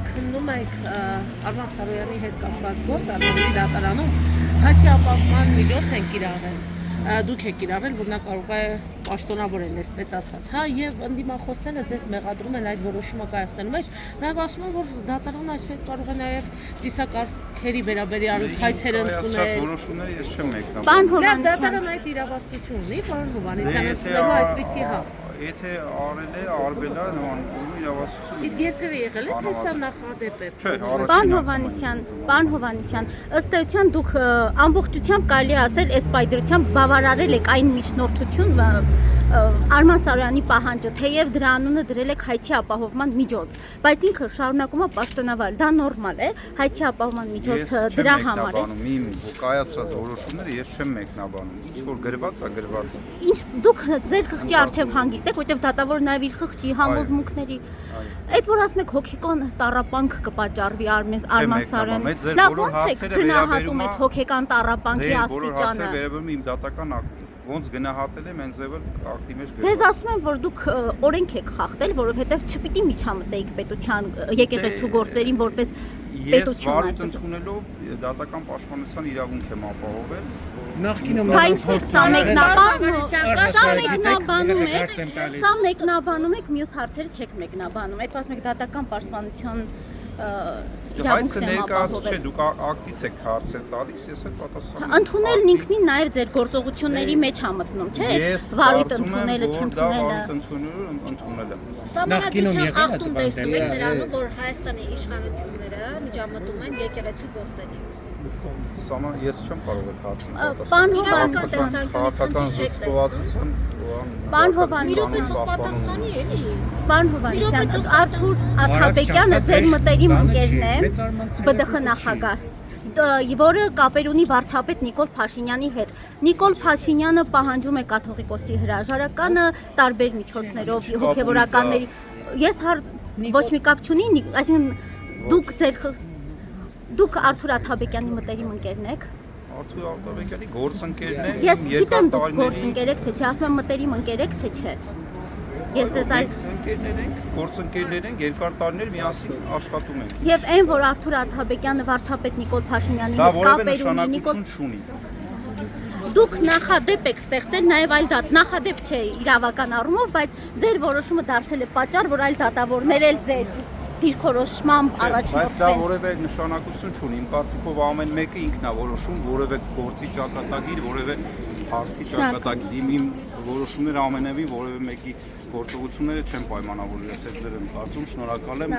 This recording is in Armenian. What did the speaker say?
քննում եք Արման Սարոյանի հետ կապված գործ, Արմանի դատարանում հացի ապահովման միջոց են կիրառել։ Դուք եք կիրառել, որ նա կարող է պաշտոնավորել, այսպես ասած, հա, եւ ընդդիմախոսները ձեզ մեղադրում են այդ որոշումը կայացնելու մեջ, նաեւ ասում են, որ դատարանը այսօր կարող է նաեւ ծիսակարգերի վերաբերյալ հայցեր ընդունել։ Որոշումները ես չեմ մեկնաբանում։ Պարոն Հովհաննիսյան, Դատարանը այդ իրավասություն ունի, պարոն Հովհաննիսյան, ընդունելու այդպիսի հարց։ Եթե արել է, արվել է, նման իրավասություն։ Իսկ երբևէ եղել է, թե սա նախադեպ է։ Չէ, Պարոն Հովհաննիսյան, ըստ էության դուք ամբողջությամբ կարելի ասել այս պայդրությամբ բավարարել եք այն միջնորդություն Արման Սարոյանի պահանջը, թեև դրա անունը դրել եք հայցի ապահովման միջոց, բայց ինքը շարունակում է պաշտոնավար, դա նորմալ է, հայցի ապահովման միջոցը դրա համար է։ Իմ կայացրած որոշումները ես չեմ մեկնաբանում, ինչ որ գրված է, գրված է։ Ինչ դուք ձեր խղճի առջև հանգիստ եք, որտեղ դատավորը նաև իր խղճի համոզմունքների այդ որ ասում եք հոգեկան տառապանք կպատճառվի Արման Սարոյանը, լավ ոնց եք գնահատում այդ հոգեկան տառապանքի աստիճանը։ Վերաբերում իմ դատական ակտին, ոնց գնահատել եմ հենց ձևը ակտի մեջ գրված։ Ձեզ ասում եմ, որ դուք օրենք եք խախտել, որովհետև չպիտի միջամտեիք պետության եկեղեցու գործերին որպես Ես վարույթ ընդունելով դատական պաշտպանության իրավունք եմ ապահովել։ Նախկինում սա մեկնաբանում եք, մյուս հարցերը չեք մեկնաբանում։ Այդ ասում եք դատական պաշտպանության իրավունքն եմ ներկայացուցիչ ապահովել։ դուք ակտից եք հարցեր տալիս, ես էլ պատասխանում եմ։ Ընդունելն ինքնին նաև ձեր գործողությունների մեջ է մտնում, չէ՞։ Վարույթ ընդունելը, չընդունելը։ Ընդունելը։ Սահմանադրության խախտում տեսնում եք նրանում, որ Հայաստանի իշխանությունները միջամտում են եկեղեցու գործերին։ Սա ես չեմ կարող այդ հարցին Պարոն Հովհաննիսյան, Արթուր Աթաբեկյանը ձեր մտերիմ ընկերն է, ԲԴԽ նախագահ, որը կապեր ունի վարչապետ Նիկոլ Փաշինյանի հետ։ Նիկոլ Փաշինյանը պահանջում է կաթողիկոսի հրաժարականը տարբեր միջոցներով, հոգևորականների։ Ես ոչ մի կապ չունի, այսինքն դուք Արթուր Աթաբեկյանի մտերիմ ընկերն եք։ Արթուր Աթաբեկյանի գործընկերն է։ Ես գիտեմ դուք գործընկեր եք, թե չէ, ասում եմ մտերիմ ընկեր եք, թե չէ։ Ես ես այլ ընկերներ ենք, գործընկերներ ենք, երկար տարիներ միասին աշխատում ենք։ Եվ այն, որ Արթուր Աթաբեկյանը վարչապետ Նիկոլ Փաշինյանի հետ կապեր ունի, Նիկոլ չունի։ Դուք նախադեպ եք ստեղծել նաև այլ նախադեպ չէ իրավական առումով, բայց ձեր որոշումը դարձել է պատճառ, որ այլ դատավորներ էլ ձեր դիրքորոշմամբ առաջնորդվեն։ Բայց դա որևէ նշանակություն չունի։ Իմ կարծիքով ամեն մեկը ինքն է որոշում որևէ գործի ճակատագիր, որևէ հարցի ճակատագիր։ Իմ որոշումները ամենևին որևէ մեկի գործողությունները չեն պայմանավորել, ես այդ ձեր եմ կարծում, շնորհակալ եմ։